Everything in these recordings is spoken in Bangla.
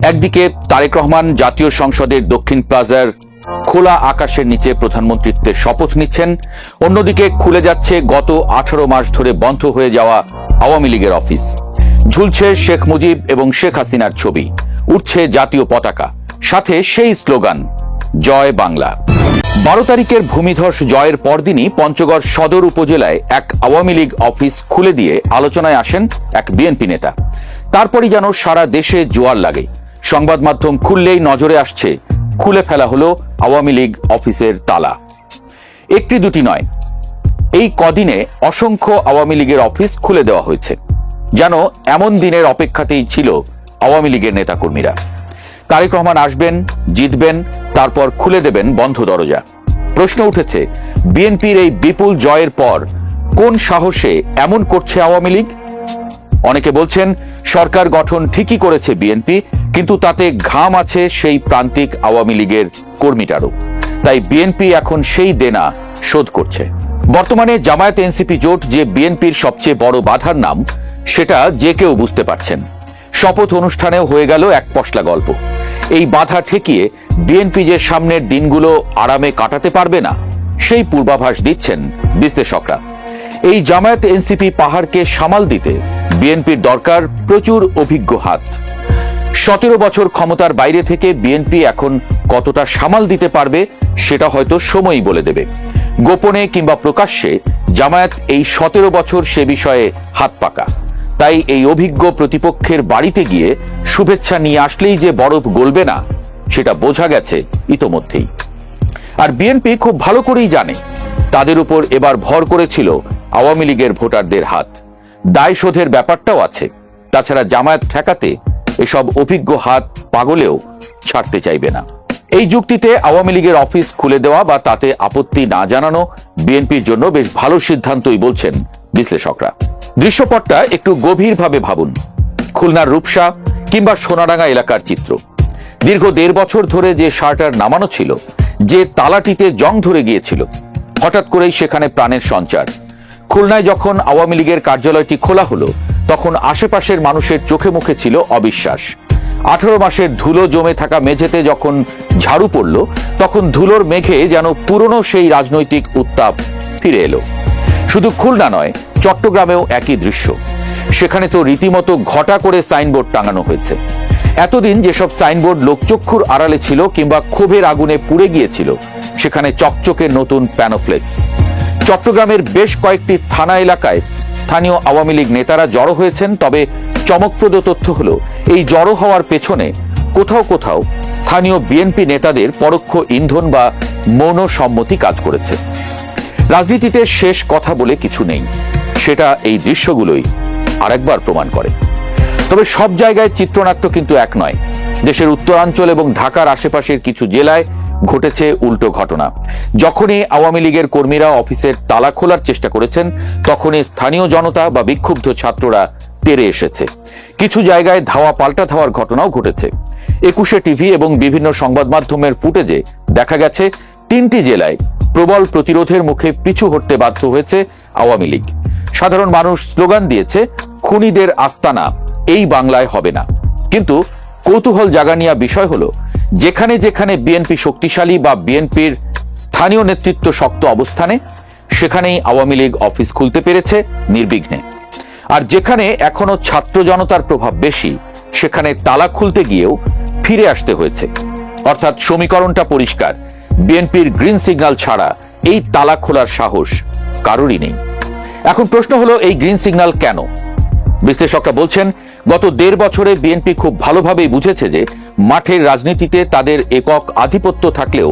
একদিকে তারেক রহমান জাতীয় সংসদের দক্ষিণ প্লাজার খোলা আকাশের নিচে প্রধানমন্ত্রীত্বের শপথ নিচ্ছেন, অন্যদিকে খুলে যাচ্ছে গত 18 মাস ধরে বন্ধ হয়ে যাওয়া আওয়ামী লীগের অফিস। ঝুলছে শেখ মুজিব এবং শেখ হাসিনার ছবি, উঠছে জাতীয় পতাকা, সাথে সেই স্লোগান জয় বাংলা। 12 তারিখের ভূমিধস জয়ের পরদিনই পঞ্চগড় সদর উপজেলায় এক আওয়ামী লীগ অফিস খুলে দিয়ে আলোচনায় আসেন এক বিএনপি নেতা। তারপরই যেন সারা দেশে জোয়ার লাগে। সংবাদ মাধ্যম খুললেই নজরে আসছে খুলে ফেলা হলো আওয়ামী লীগ অফিসের তালা। একটি দুটি নয়, এই কদিনে অসংখ্য আওয়ামী লীগের অফিস খুলে দেওয়া হয়েছে। যেন এমন দিনের অপেক্ষাতেই ছিল আওয়ামী লীগের নেতাকর্মীরা। তারেক রহমান আসবেন, জিতবেন, তারপর খুলে দেবেন বন্ধ দরজা। প্রশ্ন উঠেছে, বিএনপির এই বিপুল জয়ের পর কোন সাহসে এমন করছে আওয়ামী লীগ? অনেকে বলছেন সরকার গঠন ঠিকই করেছে বিএনপি, কিন্তু তাতে ঘাম আছে সেই প্রান্তিক আওয়ামী লীগের কর্মীটারও। তাই বিএনপি এখন সেই দেনা শোধ করছে। বর্তমানে জামায়াত এনসিপি জোট যে বিএনপির সবচেয়ে বড় বাধার নাম, সেটা যে কেউ বুঝতে পারছেন। শপথ অনুষ্ঠানেও হয়ে গেল এক পশলা গল্প। এই বাধা ঠেকিয়ে বিএনপি যে সামনের দিনগুলো আরামে কাটাতে পারবে না, সেই পূর্বাভাস দিচ্ছেন বিশ্লেষকরা। এই জামায়াত এনসিপি পাহাড়কে সামাল দিতে বিএনপির দরকার প্রচুর অভিজ্ঞ হাত। 17 বছর ক্ষমতার বাইরে থেকে বিএনপি এখন কতটা সামাল দিতে পারবে সেটা হয়তো সময়ই বলে দেবে। গোপনে কিংবা প্রকাশ্যে জামায়াত এই 17 বছর সে বিষয়ে হাত পাকা। তাই এই অভিজ্ঞ প্রতিপক্ষের বাড়িতে গিয়ে শুভেচ্ছা নিয়ে আসলেই যে বরফ গলবে না, সেটা বোঝা গেছে ইতোমধ্যেই। আর বিএনপি খুব ভালো করেই জানে তাদের উপর এবার ভর করেছিল আওয়ামী লীগের ভোটারদের হাত। দায় শোধের ব্যাপারটাও আছে। তাছাড়া জামায়াত ঠেকাতে এসব অভিজ্ঞ হাত পাগলেও ছাড়তে চাইবে না। এই যুক্তিতে আওয়ামী লীগের অফিস খুলে দেওয়া বা তাতে আপত্তি না জানানো বিএনপির জন্য বেশ ভালো সিদ্ধান্তই বলছেন বিশ্লেষকরা। দৃশ্যপটটা একটু গভীরভাবে ভাবুন। খুলনার রূপসা কিংবা সোনাডাঙ্গা এলাকার চিত্র। দীর্ঘ 1.5 বছর ধরে যে শার্টার নামানো ছিল, যে তালাটিতে জং ধরে গিয়েছিল, হঠাৎ করেই সেখানে প্রাণের সঞ্চার। খুলনায় যখন আওয়ামী লীগের কার্যালয়টি খোলা হলো, তখন আশেপাশের মানুষের চোখে মুখে ছিল অবিশ্বাস। 18 মাসের ধুলো জমে থাকা মেঝেতে যখন ঝাড়ু পড়ল, তখন ধুলোর মেঘে যেন পুরনো সেই রাজনৈতিক উত্তাপ ফিরে এলো। শুধু খুলনা নয়, চট্টগ্রামেও একই দৃশ্য। সেখানে তো রীতিমতো ঘটা করে সাইনবোর্ড টাঙানো হয়েছে। এতদিন যেসব সাইনবোর্ড লোকচক্ষুর আড়ালে ছিল কিংবা ক্ষোভের আগুনে পুড়ে গিয়েছিল, সেখানে চকচকে নতুন প্যানোফ্লেক্স। চট্টগ্রামের বেশ কয়েকটি থানা এলাকায় স্থানীয় আওয়ামী লীগ নেতারা জড়ো হয়েছেন। তবে চমকপ্রদ তথ্য হলো, এই জড়ো হওয়ার পেছনে কোথাও কোথাও স্থানীয় বিএনপি নেতাদের পরোক্ষ ইন্ধন বা মৌন সম্মতি কাজ করেছে। রাজনীতিতে শেষ কথা বলে কিছু নেই, সেটা এই দৃশ্যগুলোই আরেকবার প্রমাণ করে। তবে সব জায়গায় চিত্রনাট্য কিন্তু এক নয়। দেশের উত্তরাঞ্চল এবং ঢাকার আশেপাশের কিছু জেলায় ঘটেছে উল্টো ঘটনা। যখনই আওয়ামী লীগের কর্মীরা অফিসের তালা খোলার চেষ্টা করেছেন, তখনই স্থানীয় জনতা বা বিক্ষুব্ধ ছাত্ররা তেড়ে এসেছে। কিছু জায়গায় ধাওয়া পাল্টা ধাওয়ার ঘটনাও ঘটেছে। 21 টিভি এবং বিভিন্ন সংবাদ মাধ্যমের ফুটেজে দেখা গেছে 3টি জেলায় প্রবল প্রতিরোধের মুখে পিছু হটতে বাধ্য হয়েছে আওয়ামী লীগ। সাধারণ মানুষ স্লোগান দিয়েছে, খুনিদের আস্তানা এই বাংলায় হবে না। কিন্তু কৌতূহল জাগানিয়া বিষয় হলো, যেখানে যেখানে বিএনপি শক্তিশালী বা বিএনপির স্থানীয় নেতৃত্ব শক্ত অবস্থানে, সেখানেই আওয়ামী লীগ অফিস খুলতে পেরেছে নির্বিঘ্নে। আর যেখানে এখনো ছাত্র জনতার প্রভাব বেশি, সেখানে তালা খুলতে গিয়েও ফিরে আসতে হয়েছে। অর্থাৎ সমীকরণটা পরিষ্কার, বিএনপির গ্রিন সিগন্যাল ছাড়া এই তালা খোলার সাহস কারোরই নেই। এখন প্রশ্ন হলো, এই গ্রিন সিগন্যাল কেন? বিশ্লেষকরা বলছেন, গত 1.5 বছরে বিএনপি খুব ভালোভাবেই বুঝেছে যে মাঠের রাজনীতিতে তাদের একক আধিপত্য থাকলেও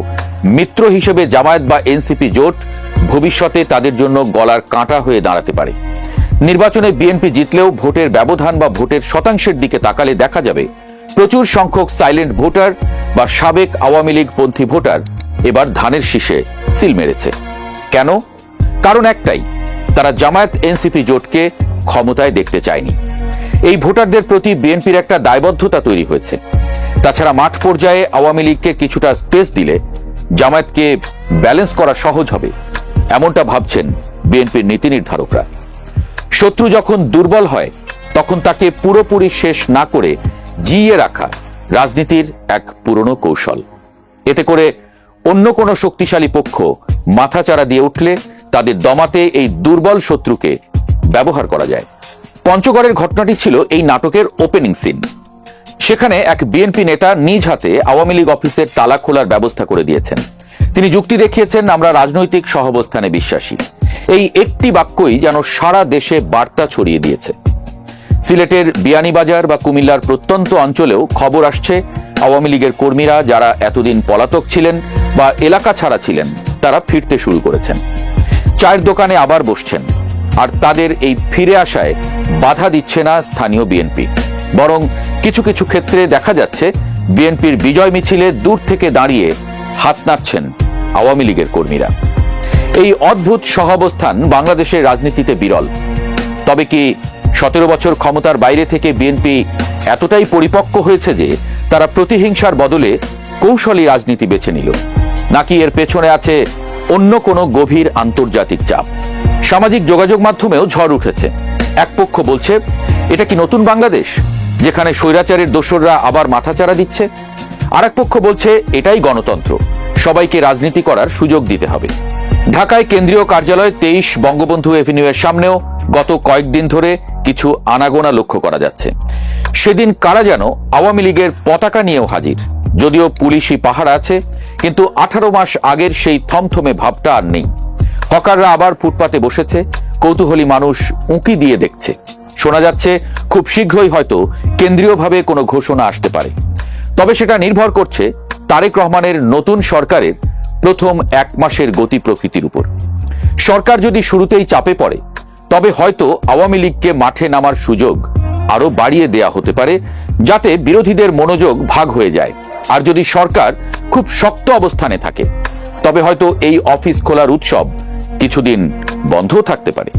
মিত্র হিসেবে জামায়াত বা এনসিপি জোট ভবিষ্যতে তাদের জন্য গলার কাঁটা হয়ে দাঁড়াতে পারে। নির্বাচনে বিএনপি জিতলেও ভোটের ব্যবধান বা ভোটের শতাংশের দিকে তাকালে দেখা যাবে প্রচুর সংখ্যক সাইলেন্ট ভোটার বা সাবেক আওয়ামী লীগ পন্থী ভোটার এবার ধানের শীষে সিল মেরেছে। কেন? কারণ একটাই, তারা জামায়াত এনসিপি জোটকে ক্ষমতায় দেখতে চায়নি। এই ভোটারদের প্রতি বিএনপির একটা দায়বদ্ধতা তৈরি হয়েছে। তাছাড়া মাঠ পর্যায়ে আওয়ামী লীগকে কিছুটা স্পেস দিলে জামায়াতকে ব্যালেন্স করা সহজ হবে, এমনটা ভাবছেন বিএনপির নীতি নির্ধারকরা। শত্রু যখন দুর্বল হয়, তখন তাকে পুরোপুরি শেষ না করে জিইয়ে রাখা রাজনীতির এক পুরনো কৌশল। এতে করে অন্য কোনো শক্তিশালী পক্ষ মাথাচাড়া দিয়ে উঠলে তাদের দমাতে এই দুর্বল শত্রুকে ব্যবহার করা যায়। পঞ্চগড়ের ঘটনাটি ছিল এই নাটকের ওপেনিং সিন। সেখানে এক বিএনপি নেতা নিজ হাতে আওয়ামী লীগ অফিসের তালা খোলার ব্যবস্থা করে দিয়েছেন। তিনি যুক্তি দেখিয়েছেন, আমরা রাজনৈতিক সহাবস্থানে বিশ্বাসী। এই একটি বাক্যই যেন সারা দেশে বার্তা ছড়িয়ে দিয়েছে। সিলেটের বিয়ানীবাজার বা কুমিল্লার প্রত্যন্ত অঞ্চলেও খবর আসছে, আওয়ামী লীগের কর্মীরা যারা এতদিন পলাতক ছিলেন বা এলাকা ছাড়া ছিলেন তারা ফিরতে শুরু করেছেন। চায়ের দোকানে আবার বসছেন। আর তাদের এই ফিরে আসায় বাধা দিচ্ছে না স্থানীয় বিএনপি, বরং কিছু কিছু ক্ষেত্রে দেখা যাচ্ছে বিএনপির বিজয় মিছিলে দূর থেকে দাঁড়িয়ে হাত নাড়ছেন আওয়ামী লীগের কর্মীরা। এই অদ্ভুত সহাবস্থান বাংলাদেশের রাজনীতিতে বিরল। তবে কি 17 বছর ক্ষমতার বাইরে থেকে বিএনপি এতটাই পরিপক্ক হয়েছে যে তারা প্রতিহিংসার বদলে কৌশলী রাজনীতি বেছে নিল, নাকি এর পেছনে আছে অন্য কোনো গভীর আন্তর্জাতিক চাপ? সামাজিক যোগাযোগ মাধ্যমেও ঝড় উঠেছে। এক পক্ষ বলছে, এটা কি নতুন বাংলাদেশ যেখানে স্বৈরাচারের দোসররা আবার মাথাচাড়া দিচ্ছে? আর এক পক্ষ বলছে, এটাই গণতন্ত্র, সবাইকে রাজনীতি করার সুযোগ দিতে হবে। ঢাকায় কেন্দ্রীয় কার্যালয় 23 বঙ্গবন্ধু এভিনিউয়ের সামনেও গত কয়েকদিন ধরে কিছু আনাগোনা লক্ষ্য করা যাচ্ছে। সেদিন কারা যেন আওয়ামী লীগের পতাকা নিয়েও হাজির। যদিও পুলিশি পাহারা আছে, কিন্তু 18 মাস আগের সেই থমথমে ভাবটা আর নেই। হকাররা আবার ফুটপাতে বসেছে, কৌতূহলী মানুষ উঁকি দিয়ে দেখছে। শোনা যাচ্ছে খুব শীঘ্রই হয়তো কেন্দ্রীয়ভাবে কোনো ঘোষণা আসতে পারে। তবে সেটা নির্ভর করছে তারেক রহমানের নতুন সরকারের প্রথম 1 মাসের গতি প্রকৃতির উপর। সরকার যদি শুরুতেই চাপে পড়ে, তবে হয়তো আওয়ামী লীগকে মাঠে নামার সুযোগ আরো বাড়িয়ে দেয়া হতে পারে, যাতে বিরোধীদের মনোযোগ ভাগ হয়ে যায়। আর যদি সরকার খুব শক্ত অবস্থানে থাকে, তবে হয়তো এই অফিস খোলার উৎসব কিছুদিন বন্ধও থাকতে পারে।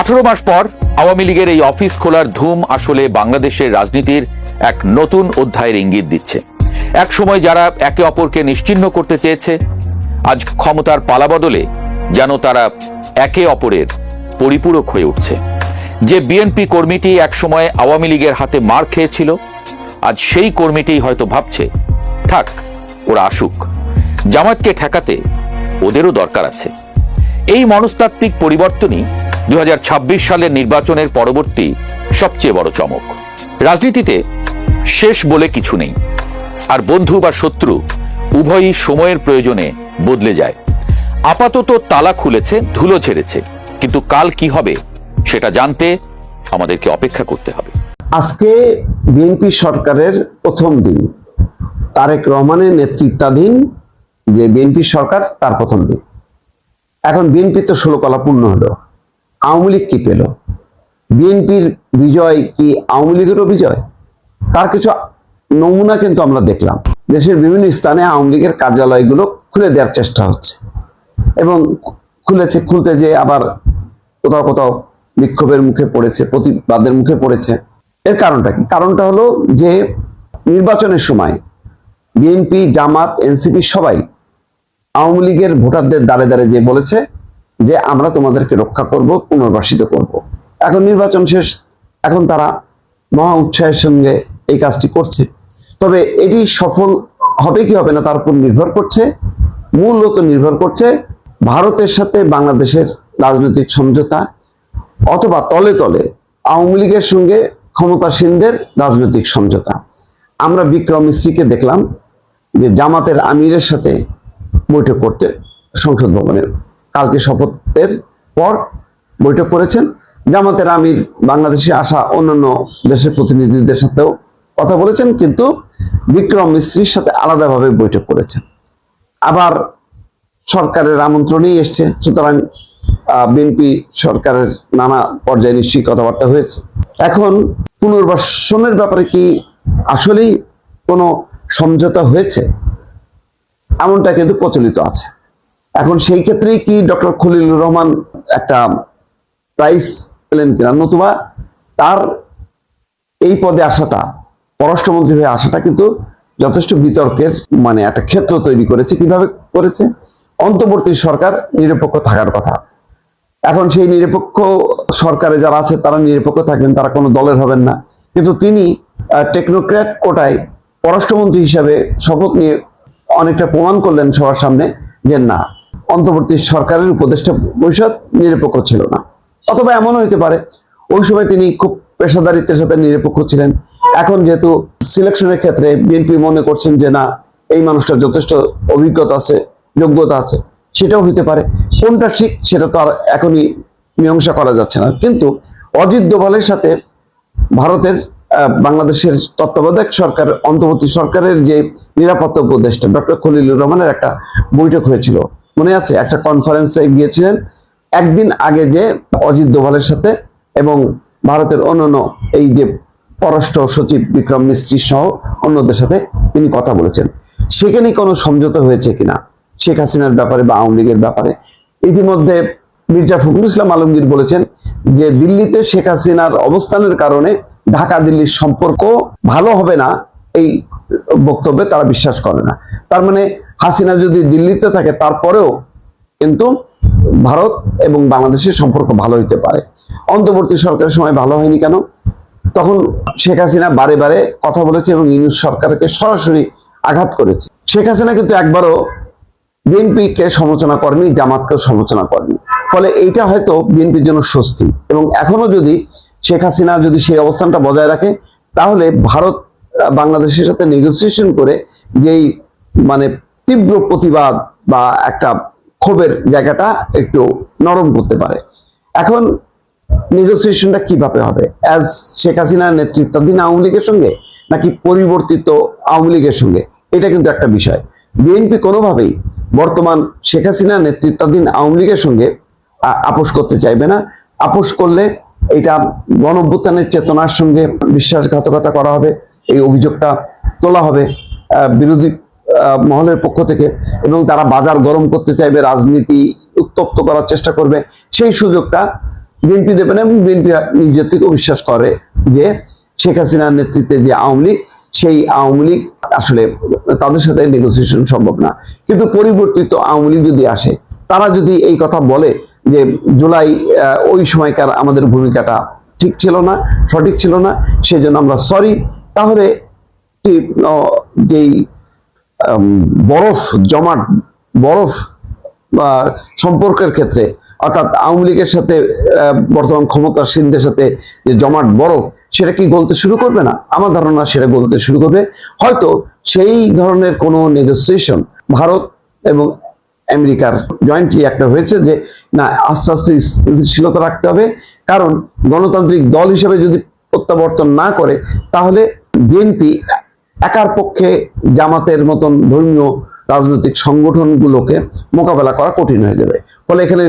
18 মাস পর আওয়ামী লীগের এই অফিস খোলার ধুম আসলে বাংলাদেশের রাজনীতির এক নতুন অধ্যায়ের ইঙ্গিত দিচ্ছে। এক সময় যারা একে অপরকে নিশ্চিহ্ন করতে চেয়েছে, আজ ক্ষমতার পালাবদলে যেন তারা একে অপরের পরিপূরক হয়ে উঠছে। যে বিএনপি কর্মীটি একসময় আওয়ামী লীগের হাতে মার খেয়েছিল, আজ সেই কর্মীটি হয়তো ভাবছে, থাক ওরা আসুক, জামায়াতকে ঠেকাতে ওদেরও দরকার আছে। এই মনস্তাত্ত্বিক পরিবর্তনই 2026 সালের নির্বাচনের পরবর্তী সবচেয়ে বড় চমক। রাজনীতিতে শেষ বলে কিছু নেই, আর বন্ধু বা শত্রু উভয়ই সময়ের প্রয়োজনে বদলে যায়। আপাতত তালা খুলেছে, ধুলো ছেড়েছে, কিন্তু কাল কি হবে সেটা জানতে আমাদেরকে অপেক্ষা করতে হবে। আজকে বিএনপি সরকারের প্রথম দিন, তারেক রহমানের নেতৃত্বাধীন যে বিএনপি সরকার তার প্রথম দিন। এখন বিএনপি তো 16 কলা পূর্ণ হলো, আওয়ামী লীগ কি পেল? বিএনপির বিজয় কি আওয়ামী লীগেরও বিজয়? তার কিছু নমুনা কিন্তু আমরা দেখলাম। দেশের বিভিন্ন স্থানে আওয়ামী লীগের কার্যালয়গুলো খুলে দেওয়ার চেষ্টা হচ্ছে, এবং খুলতে যে আবার কোথাও কোথাও বিক্ষোভের মুখে পড়েছে, প্রতিবাদের মুখে পড়েছে। এর কারণটা কি? কারণটা হলো যে নির্বাচনের সময় বিএনপি, জামাত, এনসিপি সবাই আওয়ামী লীগের ভোটারদের দ্বারে দ্বারে যে বলেছে যে আমরা তোমাদেরকে রক্ষা করব, পুনর্বাসিত করব। এখন নির্বাচন শেষ, এখন তারা মহা উৎসাহের সঙ্গে এই কাজটি করছে। তবে এটি সফল হবে কি হবে না তার উপর নির্ভর করছে, মূলত নির্ভর করছে ভারতের সাথে বাংলাদেশের রাজনৈতিক সমঝোতা, অথবা তলে তলে আওয়ামী লীগের সঙ্গে ক্ষমতাসীনদের রাজনৈতিক সমঝোতা। আমরা বিক্রম মিস্ত্রিকে দেখলাম যে জামাতের আমিরের সাথে বৈঠক করতে সংসদ ভবনের, কালকে শপথের পর বৈঠক করেছেন। জামাতের আমির বাংলাদেশে আসা অন্যান্য দেশের প্রতিনিধিদের সাথেও কথা বলেছেন, কিন্তু বিক্রম মিস্ত্রির সাথে আলাদাভাবে বৈঠক করেছেন। আবার সরকারের আমন্ত্রণেই এসছে, সুতরাং বিএনপি সরকারের নানা পর্যায়ে নিশ্চয়ই কথাবার্তা হয়েছে। এখন পুনর্বাসনের ব্যাপারে কি আসলেই কোনো সমঝোতা হয়েছে, এমনটা কিন্তু প্রচলিত আছে। এখন সেই ক্ষেত্রেই কি ডক্টর খলিলুর রহমান একটা প্রাইজ পেলেন কিনা, নতুবা তার এই পদে আসাটা, পররাষ্ট্রমন্ত্রী হয়ে আসাটা কিন্তু যথেষ্ট বিতর্কের একটা ক্ষেত্র তৈরি করেছে। কিভাবে করেছে? অন্তর্বর্তী সরকার নিরপেক্ষ থাকার কথা। এখন সেই নিরপেক্ষ সরকারে যারা আছে তারা নিরপেক্ষ থাকবেন, তারা কোনো দলের হবেন না, কিন্তু তিনি টেকনোক্র্যাট কোটায় পররাষ্ট্রমন্ত্রী হিসাবে শপথ নিয়ে অনেকটা প্রমাণ করলেন সবার সামনে যে না, অন্তর্বর্তী সরকারের উপদেষ্টা পরিষদ নিরপেক্ষ ছিল না। অথবা এমনও হতে পারে ওই সময় তিনি খুব পেশাদারিত্বের সাথে নিরপেক্ষ ছিলেন। এখন যেহেতু সিলেকশনের ক্ষেত্রে বিএনপি মনে করছেন যে না, এই মানুষটা যথেষ্ট অভিজ্ঞতা আছে, যোগ্যতা আছে, সেটাও হইতে পারে। কোনটা ঠিক সেটা তো আর এখনই মীমাংসা করা যাচ্ছে না। কিন্তু অজিত দোভালের সাথে ভারতের বাংলাদেশের তত্ত্বাবধায়ক সরকার, অন্তর্বর্তী সরকারের যে নিরাপত্তা উপদেষ্টা ডক্টর খলিলুর রহমানের একটা বৈঠক হয়েছিল, মনে আছে? একটা কনফারেন্সে গিয়েছিলেন একদিন আগে, যে অজিত দোভালের সাথে এবং ভারতের অন্যান্য এই যে পররাষ্ট্র সচিব বিক্রম মিস্ত্রি সহ অন্যদের সাথে তিনি কথা বলেছেন। সেখানে কোনো সমঝোতা হয়েছে কিনা শেখ হাসিনার ব্যাপারে বা আওয়ামী লীগের ব্যাপারে? ইতিমধ্যে মির্জা ফখরুল ইসলাম আলমগীর বলেছেন যে দিল্লিতে শেখ হাসিনার অবস্থানের কারণে ঢাকা দিল্লির সম্পর্ক ভালো হবে না, এই বক্তব্যে তারা বিশ্বাস করে না। তার মানে হাসিনা যদি দিল্লিতে থাকে তারপরেও কিন্তু ভারত এবং বাংলাদেশের সম্পর্ক ভালো হইতে পারে। অন্তর্বর্তী সরকারের সময় ভালো হয়নি কেন? তখন শেখ হাসিনা বারে বারে কথা বলেছে এবং ইউনূস সরকারকে সরাসরি আঘাত করেছে। শেখ হাসিনা কিন্তু একবারও বিএনপিকে সমালোচনা করেনি, জামাতকেও সমালোচনা করেনি। ফলে এইটা হয়তো বিএনপির জন্য স্বস্তি। এবং এখনো যদি শেখ হাসিনা যদি সেই অবস্থানটা বজায় রাখে, তাহলে ভারত বাংলাদেশের সাথে নেগোসিয়েশন করে যেই মানে তীব্র প্রতিবাদ বা একটা ক্ষোভের জায়গাটা একটু নরম করতে পারে। এখন নেগোসিয়েশনটা কিভাবে হবে? অ্যাজ শেখ হাসিনার নেতৃত্বাধীন আওয়ামী লীগের সঙ্গে নাকি পরিবর্তিত আওয়ামী লীগের সঙ্গে, এটা কিন্তু একটা বিষয়। বিএনপি কোনোভাবেই বর্তমান শেখ হাসিনা নেতৃত্বাধীন আওয়ামী লীগের সঙ্গে আপোষ করতে চাইবে না। আপোষ করলে এটা গণঅভ্যুত্থানের চেতনার সঙ্গে বিশ্বাসঘাতকতা করা হবে, এই অভিযোগটা তোলা হবে বিরোধী মহলের পক্ষ থেকে, এবং তারা বাজার গরম করতে চাইবে, রাজনীতি উত্তপ্ত করার চেষ্টা করবে। সেই সুযোগটা বিএনপি দেবে না। এবং বিএনপি নিজের থেকেও বিশ্বাস করে যে শেখ হাসিনার নেতৃত্বে যে আওয়ামী লীগ, সেই আওয়ামী লীগ আসলে তাদের সাথে নেগোসিয়েশন সম্ভব না। কিন্তু পরিবর্তিত আওয়ামী লীগ যদি আসে, তারা যদি এই কথা বলে যে জুলাই ওই সময়কার আমাদের ভূমিকাটা ঠিক ছিল না, সঠিক ছিল না, সেজন্য আমরা সরি, তাহলে কি যেই বরফ সম্পর্কের ক্ষেত্রে, অর্থাৎ আওয়ামী লীগের সাথে বর্তমান ক্ষমতাসীনদের সাথে যে জমাট বরফ, সেটা কি গলতে শুরু করবে না? আমার ধারণা সেটা গলতে শুরু করবে। হয়তো সেই ধরনের কোনো নেগোসিয়েশন ভারত এবং আমেরিকার জয়েন্টলি একটা হয়েছে যে না, আস্তে আস্তে স্থিতিশীলতা রাখতে হবে। কারণ গণতান্ত্রিক দল হিসেবে যদি প্রত্যাবর্তন না করে, তাহলে বিএনপি একার পক্ষে জামাতের মতন ধর্মীয় রাজনৈতিক সংগঠনগুলোকে মোকাবেলা করা কঠিন হয়ে যাবে। ফলে এখানে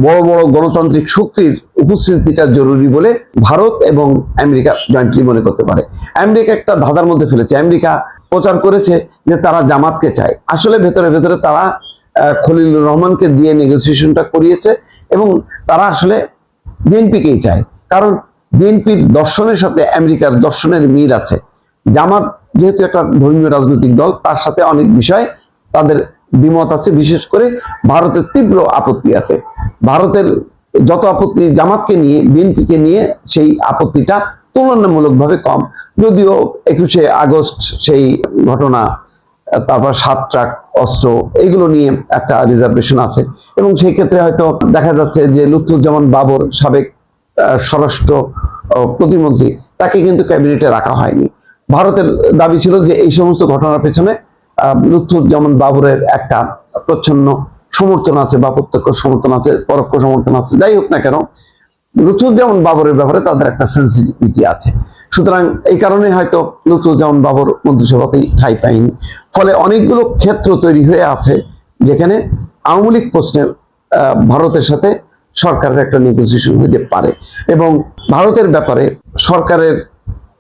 বড় বড় গণতান্ত্রিক শক্তির উপস্থিতিটা জরুরি বলে ভারত এবং আমেরিকা জয়েন্টলি মনে করতে পারে। আমেরিকা একটা ধাঁধার মধ্যে ফেলেছে। আমেরিকা প্রচার করেছে যে তারা জামাতকে চায়, আসলে ভেতরে ভেতরে তারা খলিলুর রহমানকে দিয়ে নেগোসিয়েশনটা করিয়েছে এবং তারা আসলে বিএনপিকেই চায়। কারণ বিএনপির দর্শনের সাথে আমেরিকার দর্শনের মিল আছে। জামাত যেহেতু একটা ধর্মীয় রাজনৈতিক দল, তার সাথে অনেক বিষয় তাদের দ্বিমত আছে। বিশেষ করে ভারতের তীব্র আপত্তি আছে। ভারতের যত আপত্তি জামাতকে নিয়ে, বিএনপিকে নিয়ে, সেই আপত্তিটা তুলনামূলকভাবে কম। যদিও 21শে আগস্ট সেই ঘটনা, তারপর 7 ট্রাক অস্ত্র, এইগুলো নিয়ে একটা রিজার্ভেশন আছে। এবং সেই ক্ষেত্রে হয়তো দেখা যাচ্ছে যে লুৎফুজ্জামান বাবর, সাবেক স্বরাষ্ট্র প্রতিমন্ত্রী, তাকে কিন্তু ক্যাবিনেটে রাখা হয়নি। ভারতের দাবি ছিল যে এই সমস্ত ঘটনার পেছনে লুৎফুজ্জামান বাবরের একটা প্রচ্ছন্ন সমর্থন আছে, বা প্রত্যক্ষ সমর্থন আছে, পরোক্ষ সমর্থন আছে। যাই হোক না কেন, লুৎফুজ্জামান বাবরের ব্যাপারে তাদের একটা সেন্সিটিভিটি আছে। সুতরাং এই কারণে হয়তো লুৎফুজ্জামান বাবর মন্ত্রিসভাতেই ঠাঁই পায়নি। ফলে অনেকগুলো ক্ষেত্র তৈরি হয়ে আছে যেখানে আওয়ামী লীগ প্রশ্নে ভারতের সাথে সরকারের একটা নেগোসিয়েশন হতে পারে। এবং ভারতের ব্যাপারে সরকারের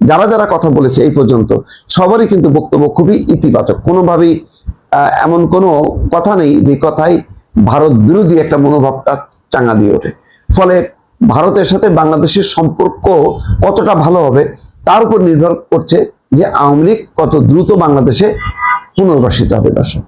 যারা যারা কথা বলেছে এই পর্যন্ত, সবারই কিন্তু বক্তব্য খুবই ইতিবাচক। কোনোভাবেই এমন কোনো কথা নেই যে কথাই ভারত বিরোধী একটা মনোভাবটা চাঙ্গা দিয়ে ওঠে। ফলে ভারতের সাথে বাংলাদেশের সম্পর্ক কতটা ভালো হবে তার উপর নির্ভর করছে যে আওয়ামী লীগ কত দ্রুত বাংলাদেশে পুনর্বাসিত হবে। দর্শক।